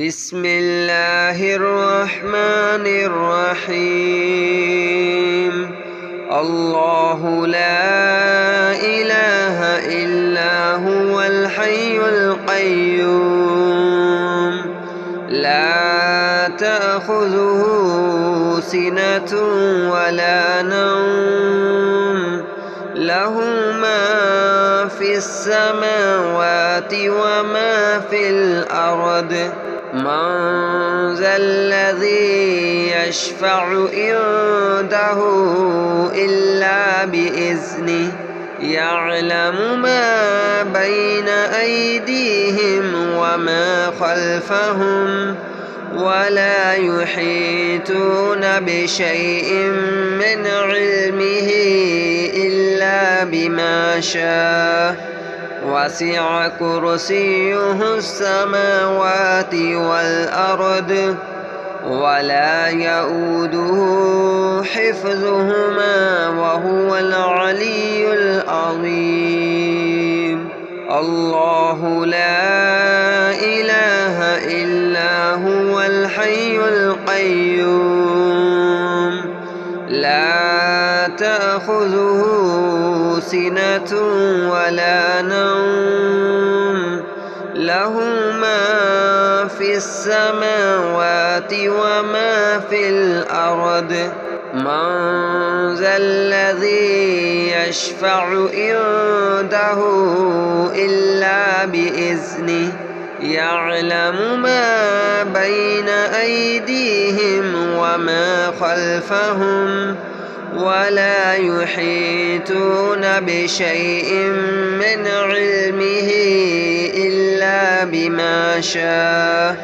بسم الله الرحمن الرحيم. الله لا إله إلا هو الحي القيوم لا تأخذه سنة ولا نوم له ما في السماوات وما في الأرض من ذا الذي يشفع عنده إلا بإذنه يعلم ما بين أيديهم وما خلفهم ولا يحيطون بشيء من علمه إلا بما شاء وسع كرسيه السماوات والأرض ولا يؤوده حفظهما وهو العلي العظيم. الله لا إله إلا هو الحي القيوم لا تأخذه سنة ولا نوم له ما في السماوات وما في الأرض من ذا الذي يشفع عنده إلا بإذنه يعلم ما بين أيديهم وما خلفهم ولا يحيطون بشيء من علمه إلا بما شاء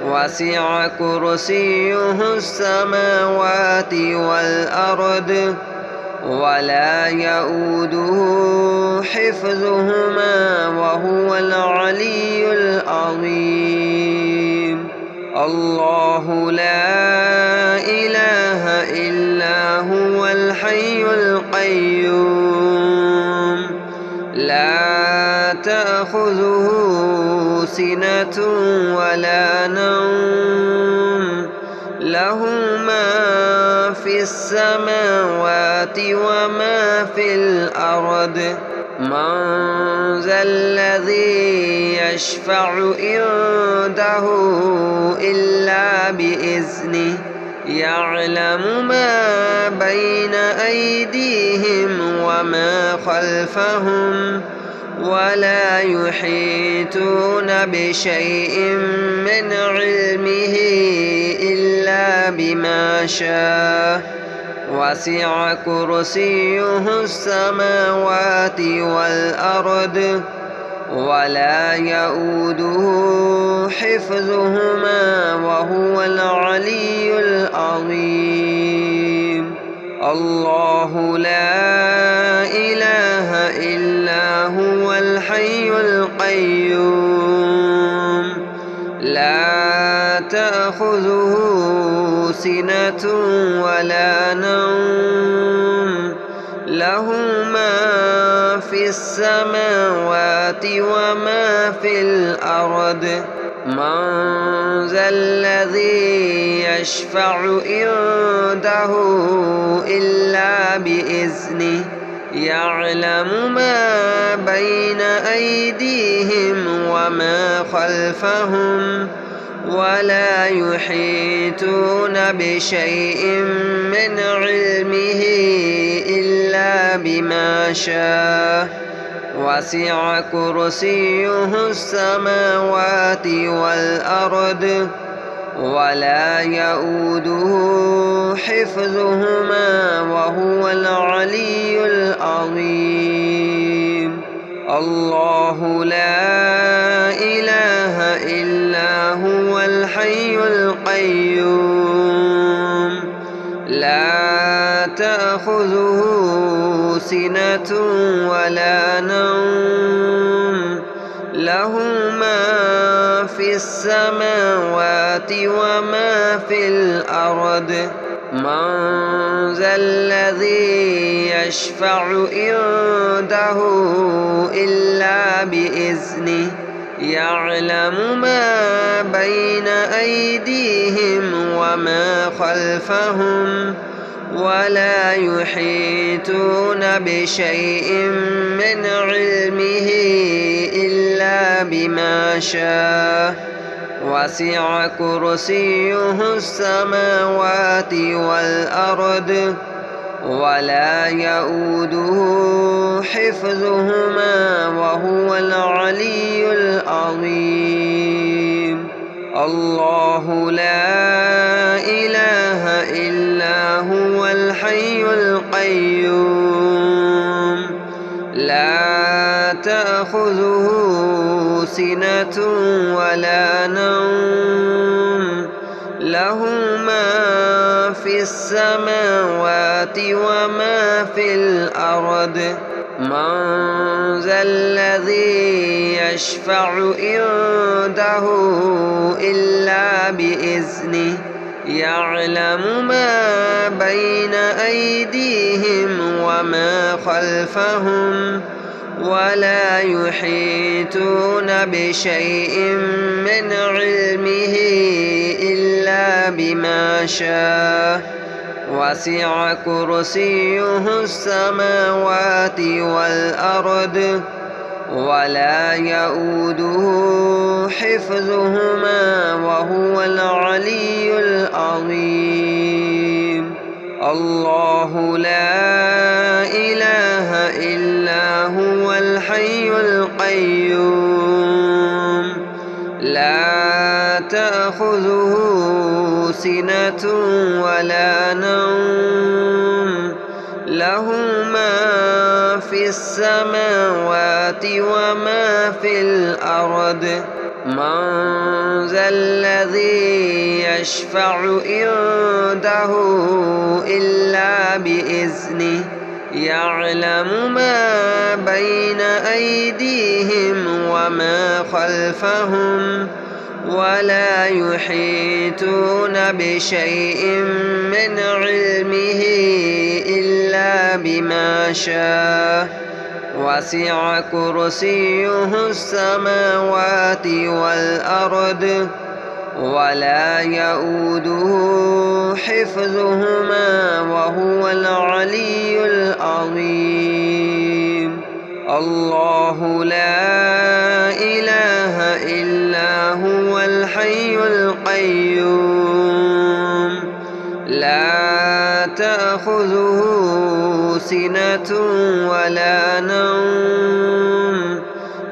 وسع كرسيه السماوات والأرض ولا يؤوده حفظهما وهو العلي العظيم. الله لا إله إلا هو الحي القيوم لا تأخذه سنة ولا نوم له ما في السماوات وما في الأرض من ذا الذي يشفع عنده إلا بإذنه يعلم ما بين أيديهم وما خلفهم ولا يحيطون بشيء من علمه إلا بما شاء وسع كرسيه السماوات والأرض ولا يؤوده حفظهما وهو العلي العظيم. الله لا إله إلا هو الحي القيوم لا تأخذه سنة ولا نوم له ما في السماوات وما في الأرض من ذا الذي يشفع عنده إلا بإذنه يعلم ما بين أيديهم وما خلفهم ولا يحيطون بشيء من علمه إلا بما شاء وسع كرسيه السماوات والأرض ولا يؤوده حفظهما وهو العلي العظيم. الله لا إله إلا هو الحي القيوم لا تأخذه سنة ولا نوم له ما في السماوات وما في الأرض من ذا الذي يشفع عنده إلا بإذنه يعلم ما بين أيديهم وما خلفهم ولا يحيطون بشيء من علمه إلا بما شاء وسع كرسيه السماوات والأرض ولا يؤوده حفظهما وهو العلي العظيم. الله لا إله إلا هو الحي القيوم لا تأخذه سنة ولا نوم له ما في السماوات وما في الأرض من ذا الذي يشفع عنده إلا بإذنه يعلم ما بين أيديهم وما خلفهم ولا يحيطون بشيء من علمه إلا بما شاء وسع كرسيه السماوات والأرض ولا يؤوده حفظهما وهو العلي العظيم. الله لا إله إلا هو الحي القيوم لا تأخذه سنة ولا نوم له ما في السماوات وما في الأرض من ذا الذي يشفع عنده إلا بإذنه يعلم ما بين أيديهم وما خلفهم ولا يحيطون بشيء من علمه إلا بما شاء وسع كرسيه السماوات والأرض ولا يؤوده حفظهما وهو العلي العظيم. الله لا إله إلا هو الحي القيوم لا تأخذه سنة ولا نوم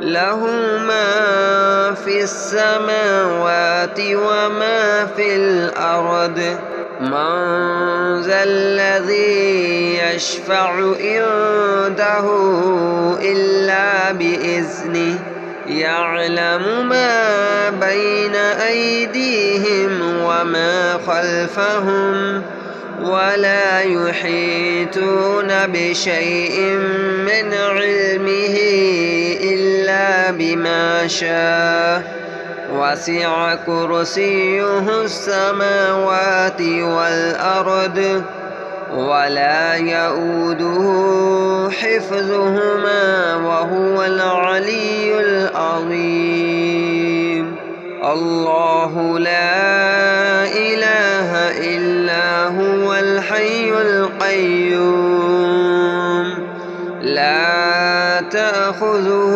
له ما في السماوات وما في الأرض من ذا الذي يشفع عنده إلا بإذنه يعلم ما بين أيديهم وما خلفهم ولا يحيطون بشيء من علمه إلا بما شاء وسع كرسيه السماوات والأرض ولا يؤوده حفظهما وهو العلي العظيم. الله لا إله إلا هو الحي القيوم لا تأخذه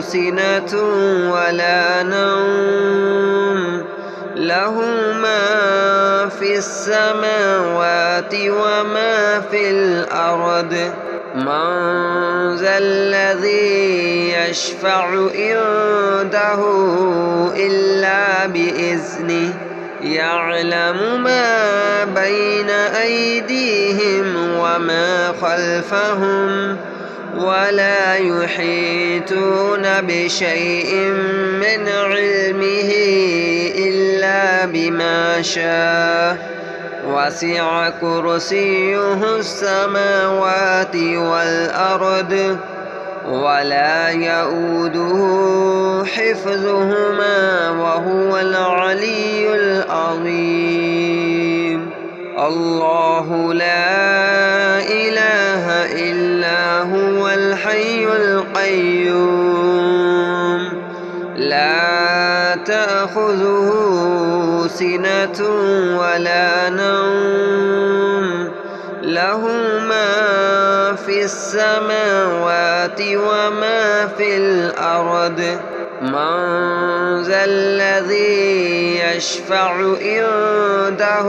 سنة ولا نوم له ما في السماوات وما في الأرض من ذا الذي يشفع عنده إلا بإذنه يعلم ما بين أيديهم وما خلفهم ولا يحيطون بشيء من علمه إلا بما شاء وسع كرسيه السماوات والأرض ولا يؤوده حفظهما وهو العلي العظيم. الله لا إله إلا هو الحي القيوم تأخذه سنة ولا نوم له ما في السماوات وما في الأرض من ذا الذي يشفع عنده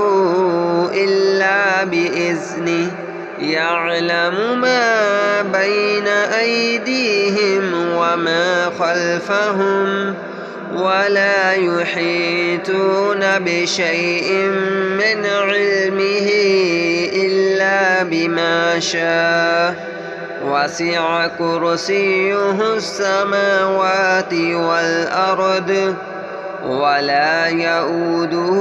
إلا بإذنه يعلم ما بين أيديهم وما خلفهم ولا يحيطون بشيء من علمه إلا بما شاء وسع كرسيه السماوات والأرض ولا يؤوده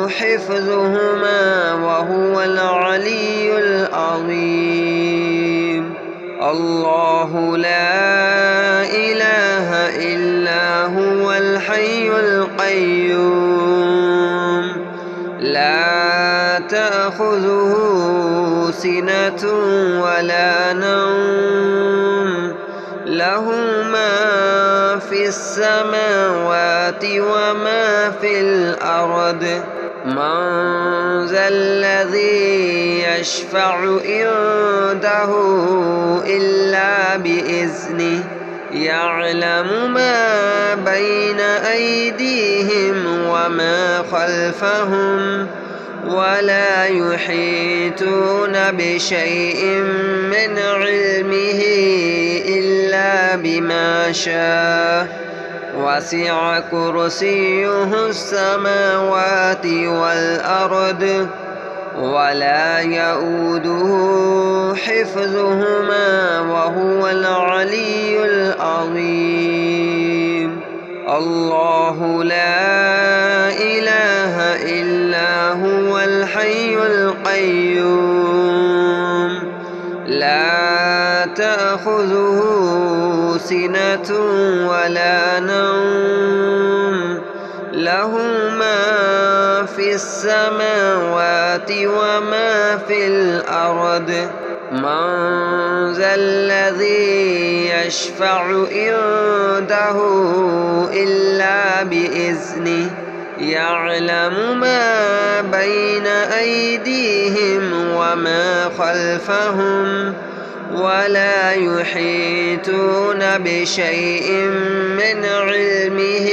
حفظهما وهو العلي العظيم الله لا إله إلا هو الحي القيوم لا تأخذه سنة ولا نوم له ما في السماوات وما في الأرض من ذا الذي يشفع عنده إلا بإذنه يعلم ما بين أيديهم وما خلفهم ولا يحيطون بشيء من علمه إلا بما شاء وسع كرسيه السماوات والأرض ولا يؤوده حفظهما وهو العلي العظيم الله لا إله إلا هو الحي القيوم لا تأخذه سنة ولا نوم له ما في السماوات وما في الأرض من ذا الذي يشفع عنده إلا بإذنه يعلم ما بين أيديهم وما خلفهم ولا يحيطون بشيء من علمه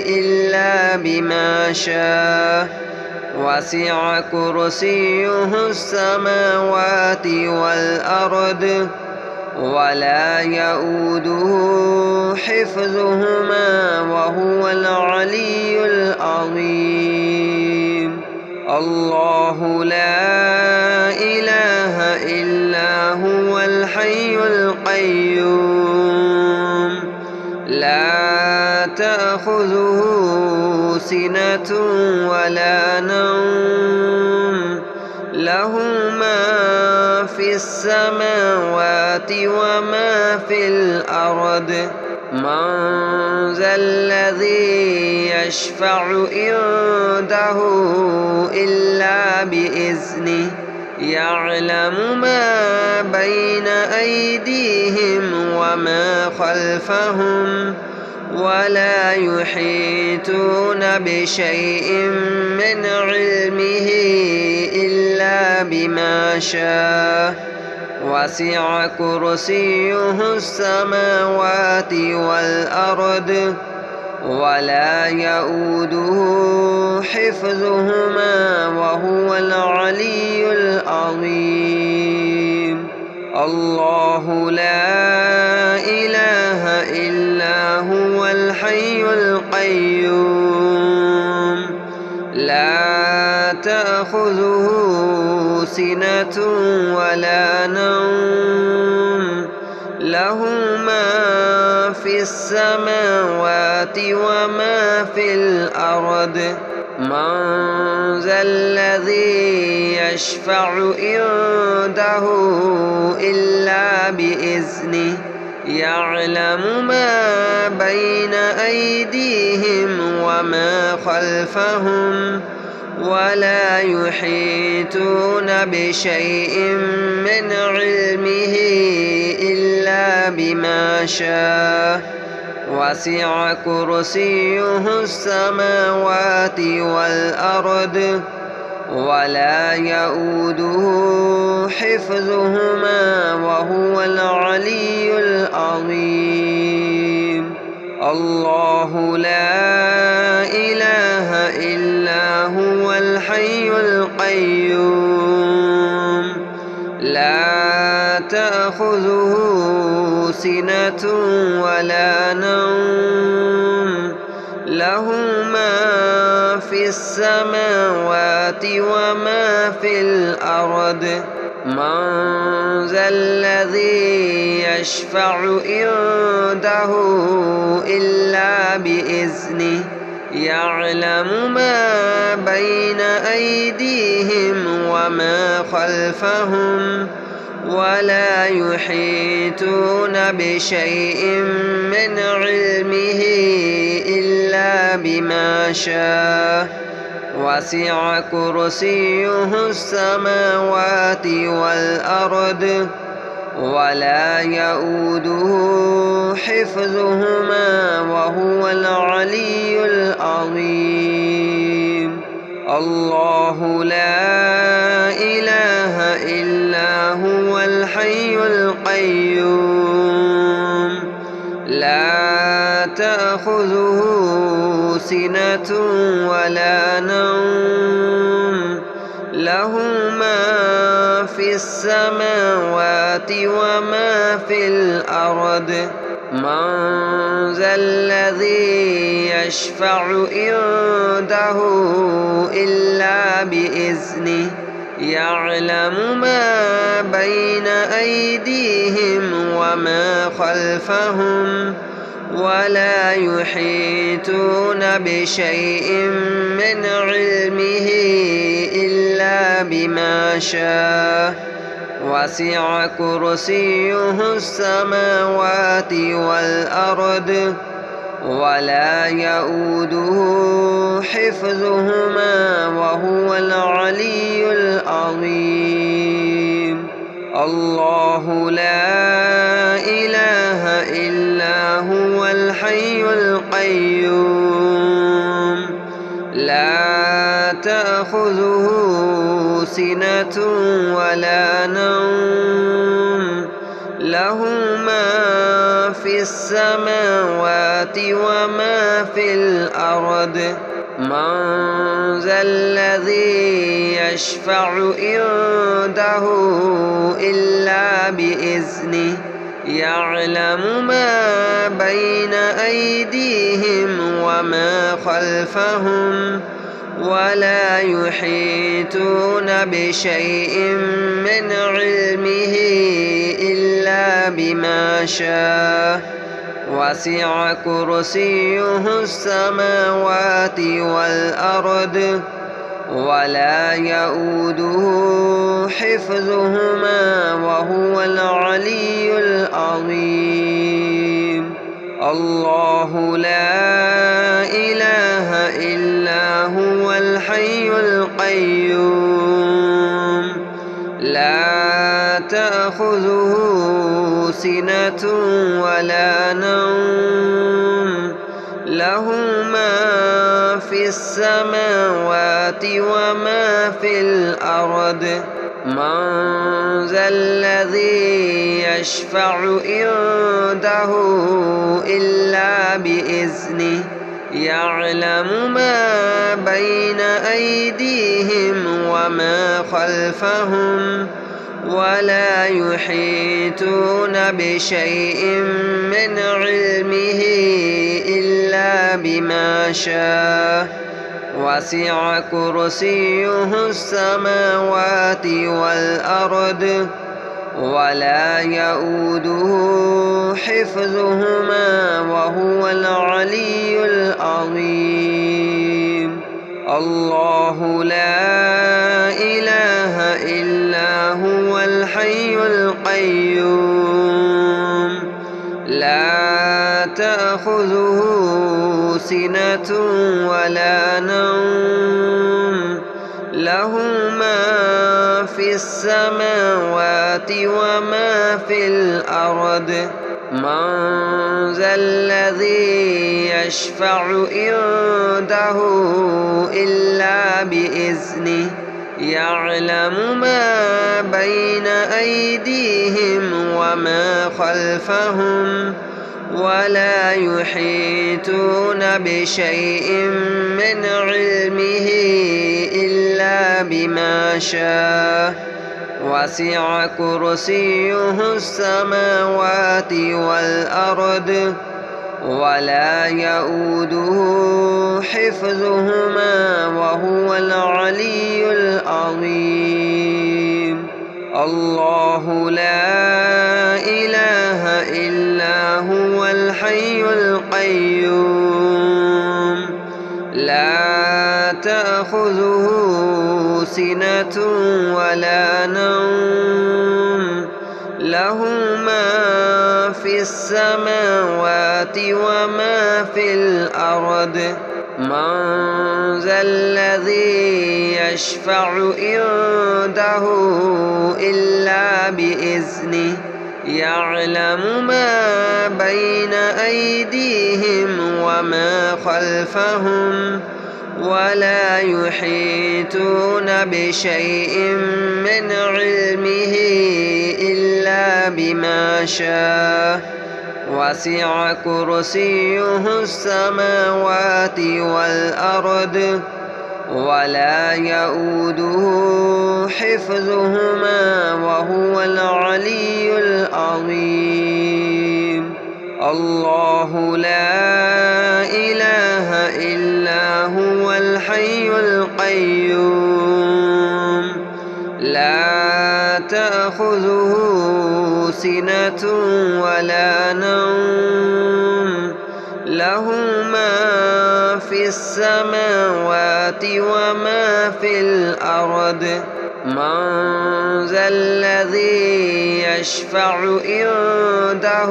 إلا بما شاء وسع كرسيه السماوات والأرض ولا يؤوده حفظهما وهو العلي العظيم الله لا إله إلا هو الحي القيوم لا تأخذه سنة ولا نوم له ما في السماوات وما في الأرض من ذا الذي يشفع عنده إلا بإذنه يعلم ما بين أيديهم وما خلفهم ولا يحيطون بشيء من علمه إلا بما شاء وسع كرسيه السماوات والأرض ولا يؤوده حفظهما وهو العلي العظيم الله لا إله إلا هو الحي القيوم لا تأخذه سنة ولا نوم له ما في السماوات وما في الأرض من ذا الذي يشفع عنده إلا بإذنه يعلم ما بين أيديهم وما خلفهم ولا يحيطون بشيء من علمه إلا بما شاء وسع كرسيه السماوات والأرض ولا يؤوده حفظهما وهو العلي العظيم. الله لا إله إلا هو الحي القيوم لا تأخذه سنة ولا نوم له ما في السماوات وما في الأرض. من ذا الذي يشفع عنده إلا بإذنه يعلم ما بين أيديهم وما خلفهم ولا يحيطون بشيء من علمه إلا بما شاء. وسع كرسيه السماوات والأرض ولا يؤوده حفظهما وهو العلي العظيم. الله لا إله إلا هو الحي القيوم لا تأخذه سنة ولا نوم له ما في السماوات وما في الأرض. من ذا الذي يشفع عنده إلا بإذنه يعلم ما بين أيديهم وما خلفهم ولا يحيطون بشيء من علمه إلا بما شاء. وسع كرسيه السماوات والأرض ولا يؤوده حفظهما وهو العلي العظيم. الله لا إله إلا هو الحي القيوم لا تأخذه سنة ولا نوم له ما في السماوات وما في الأرض. من ذا الذي يشفع عنده إلا بإذنه يعلم ما بين أيديهم وما خلفهم ولا يحيطون بشيء من علمه إلا بما شاء. وسع كرسيه السماوات والأرض ولا يؤوده حفظهما وهو العلي العظيم. الله لا إله إلا هو الحي القيوم لا تأخذه سنة ولا نوم له ما في السماوات وما في الأرض. من ذا الذي يشفع عنده إلا بإذنه يعلم ما بين أيديهم وما خلفهم ولا يحيطون بشيء من علمه إلا بما شاء. وسع كرسيه السماوات والأرض ولا يؤوده حفظهما وهو العلي العظيم. الله لا إله إلا هو الحي القيوم لا تأخذه سنة ولا نوم له ما في السماوات وما في الأرض. من ذا الذي يشفع عنده إلا بإذنه يعلم ما بين أيديهم وما خلفهم ولا يحيطون بشيء من علمه إلا بما شاء وسع كرسيه السماوات والأرض ولا يؤوده حفظهما وهو العلي العظيم. الله لا إله إلا هو الحي القيوم لا تأخذه سنة ولا نوم له ما في السماوات وما في الأرض من ذا الذي يشفع عنده إلا بإذنه يعلم ما بين أيديهم وما خلفهم ولا يحيطون بشيء من علمه إلا بما شاء وسع كرسيه السماوات والأرض ولا يؤوده حفظهما وهو العلي العظيم. الله لا إله إلا هو الحي القيوم لا تأخذه سنة ولا نوم له ما في السماوات وما في الأرض من ذا الذي يشفع عنده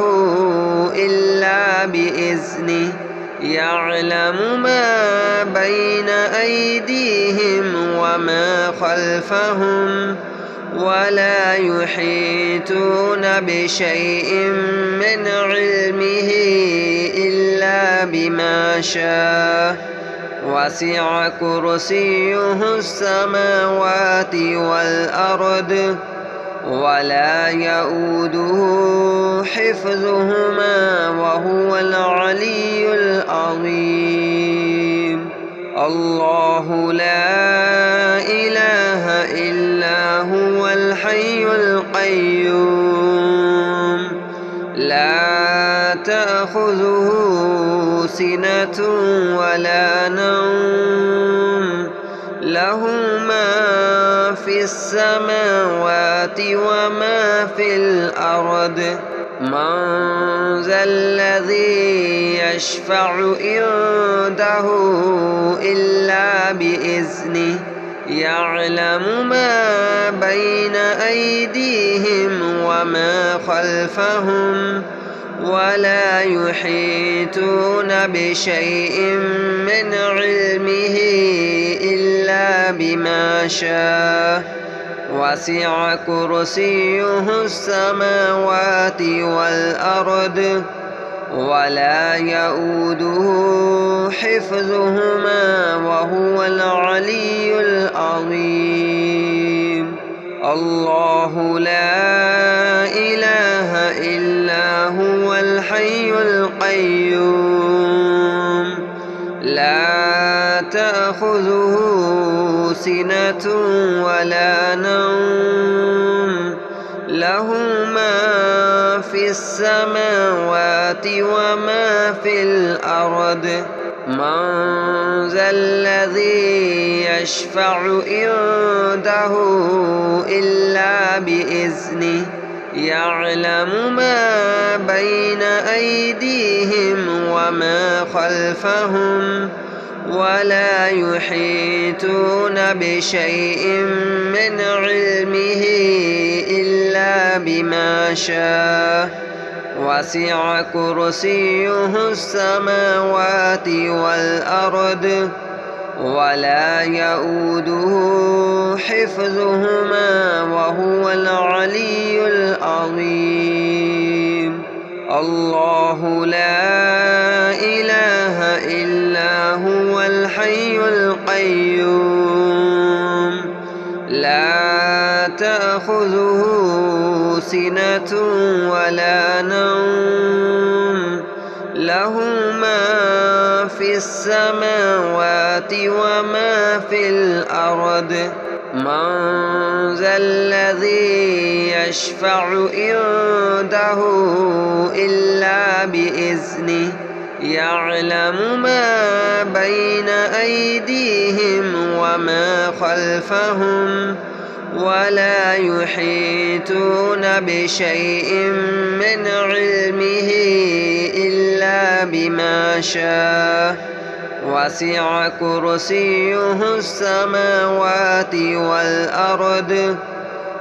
إلا بإذنه يعلم ما بين أيديهم وما خلفهم ولا يحيطون بشيء من علمه إلا بما شاء وسع كرسيه السماوات والأرض ولا يؤوده حفظهما وهو العلي العظيم. الله لا إله إلا هو الحي القيوم لا تأخذه سنة ولا نوم له ما في السماوات وما في الأرض من ذا الذي يشفع عنده إلا بإذنه يعلم ما بين أيديهم وما خلفهم ولا يحيطون بشيء من علمه إلا بما شاء وسع كرسيه السماوات والأرض ولا يؤوده حفظهما وهو العلي العظيم. الله لا إله إلا هو الحي القيوم لا تأخذه سنة ولا نوم له ما في السماوات وما في الأرض من ذا الذي يشفع عنده إلا بإذنه يعلم ما بين أيديهم وما خلفهم ولا يحيطون بشيء من علمه إلا بما شاء وسع كرسيه السماوات والأرض ولا يؤوده حفظهما وهو العلي العظيم. الله لا إله إلا هو الحي القيوم لا تأخذه سنة ولا نوم له ما في السماوات وما في الأرض من ذا الذي يشفع عنده إلا بإذنه يعلم ما بين أيديهم وما خلفهم ولا يحيطون بشيء من علمه إلا بما شاء وسع كرسيه السماوات والأرض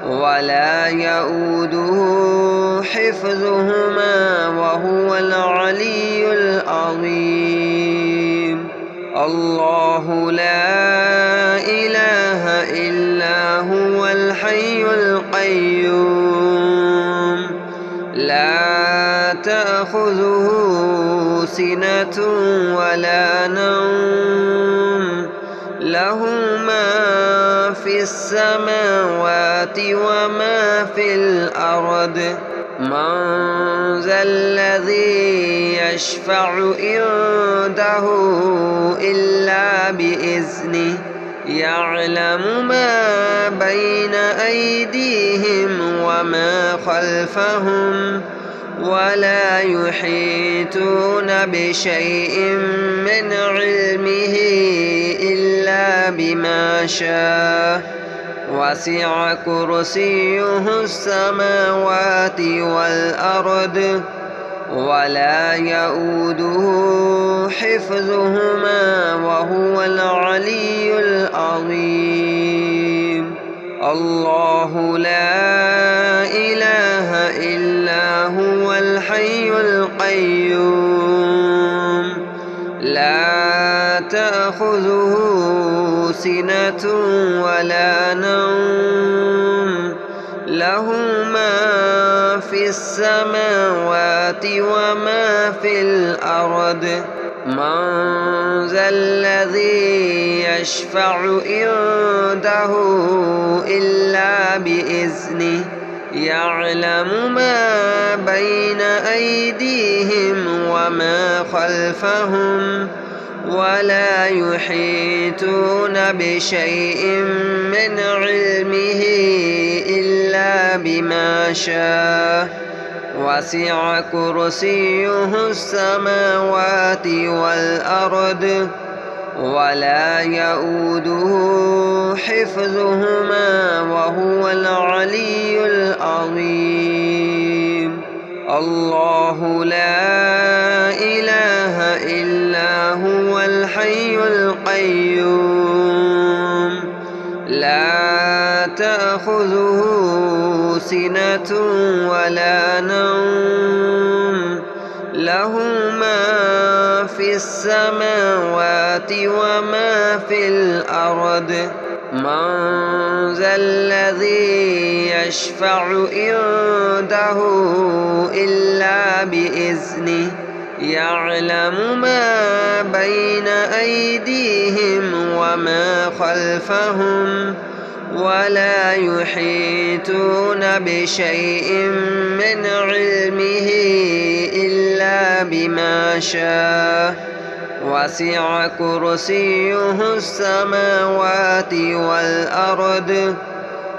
ولا يؤوده حفظهما وهو العلي العظيم الله لا إله إلا هو الحي القيوم لا تأخذه سنة ولا نوم له ما في السماوات وما في الأرض من ذا الذي يشفع عنده إلا بإذنه يعلم ما بين أيديهم وما خلفهم ولا يحيطون بشيء من علمه إلا بما شاء وسع كرسيه السماوات والأرض ولا يؤوده حفظهما وهو العلي العظيم الله لا إله إلا هو الحي القيوم لا تأخذه سنة ولا نوم له ما في السماوات وما في الأرض من ذا الذي يشفع عنده إلا بإذنه يعلم ما بين أيديهم وما خلفهم ولا يحيطون بشيء من علمه إلا بما شاء وسع كرسيه السماوات والأرض ولا يؤوده حفظهما وهو العلي العظيم الله لا إله إلا هو الحي القيوم لا تأخذه سنة ولا نوم له ما في السماوات وما في الأرض من ذا الذي يشفع عنده إلا بإذنه يعلم ما بين أيديهم وما خلفهم ولا يحيطون بشيء من علمه إلا بما شاء وسع كرسيه السماوات والأرض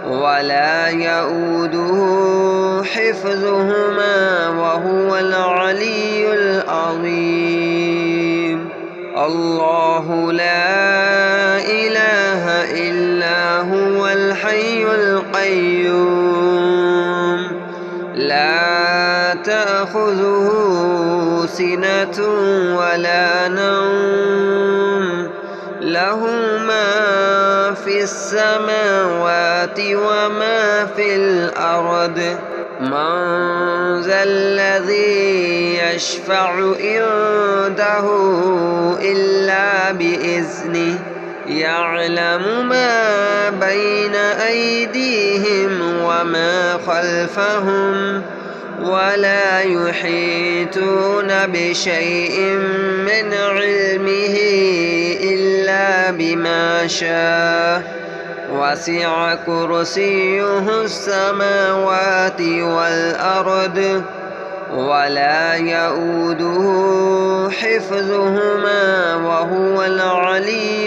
ولا يؤوده حفظهما وهو العلي العظيم الله لا إله إلا هو الحي القيوم لا تأخذه سنة ولا نوم له ما في السماوات وما في الأرض من ذا الذي يشفع عنده إلا بإذنه يعلم ما بين أيديهم وما خلفهم ولا يحيطون بشيء من علمه إلا بما شاء وسع كرسيه السماوات والأرض ولا يؤوده حفظهما وهو العلي